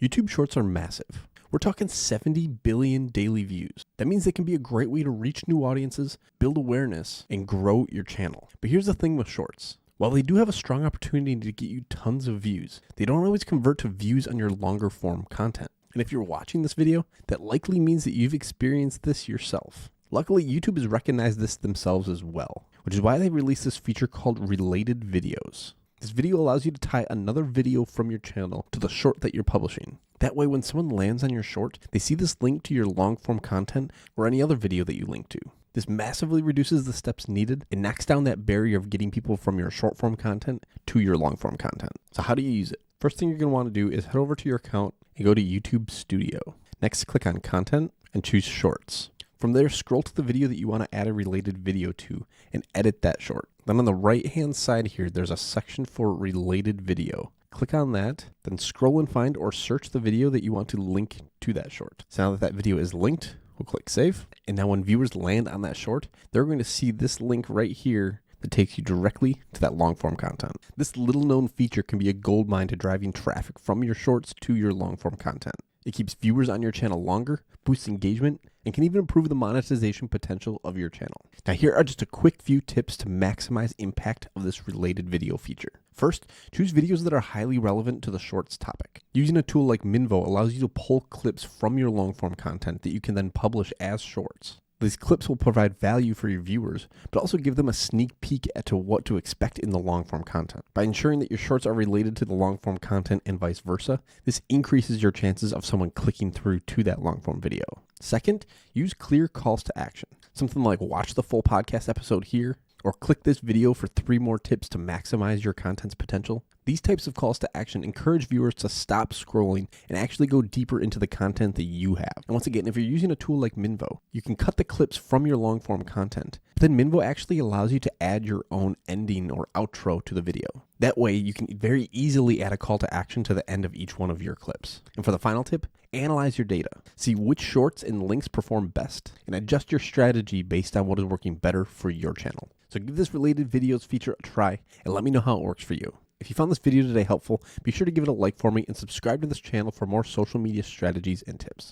YouTube Shorts are massive. We're talking 70 billion daily views. That means they can be a great way to reach new audiences, build awareness, and grow your channel. But here's the thing with Shorts. While they do have a strong opportunity to get you tons of views, they don't always convert to views on your longer form content. And if you're watching this video, that likely means that you've experienced this yourself. Luckily, YouTube has recognized this themselves as well, which is why they released this feature called Related Videos. This video allows you to tie another video from your channel to the short that you're publishing. That way, when someone lands on your short, they see this link to your long-form content or any other video that you link to. This massively reduces the steps needed and knocks down that barrier of getting people from your short-form content to your long-form content. So how do you use it? First thing you're going to want to do is head over to your account and go to YouTube Studio. Next, click on Content and choose Shorts. From there, scroll to the video that you want to add a related video to and edit that short. Then on the right-hand side here, there's a section for related video. Click on that, then scroll and find or search the video that you want to link to that short. So now that that video is linked, we'll click Save. And now when viewers land on that short, they're going to see this link right here that takes you directly to that long-form content. This little-known feature can be a goldmine to driving traffic from your shorts to your long-form content. It keeps viewers on your channel longer, boosts engagement, and can even improve the monetization potential of your channel. Now here are just a quick few tips to maximize impact of this related video feature. First, choose videos that are highly relevant to the shorts topic. Using a tool like Minvo allows you to pull clips from your long-form content that you can then publish as shorts. These clips will provide value for your viewers, but also give them a sneak peek at what to expect in the long-form content. By ensuring that your shorts are related to the long-form content and vice versa, this increases your chances of someone clicking through to that long-form video. Second, use clear calls to action. Something like watch the full podcast episode here, or click this video for 3 more tips to maximize your content's potential. These types of calls to action encourage viewers to stop scrolling and actually go deeper into the content that you have. And once again, if you're using a tool like Minvo, you can cut the clips from your long form content. But then Minvo actually allows you to add your own ending or outro to the video. That way, you can very easily add a call to action to the end of each one of your clips. And for the final tip, analyze your data. See which shorts and links perform best and adjust your strategy based on what is working better for your channel. So give this related videos feature a try and let me know how it works for you. If you found this video today helpful, be sure to give it a like for me and subscribe to this channel for more social media strategies and tips.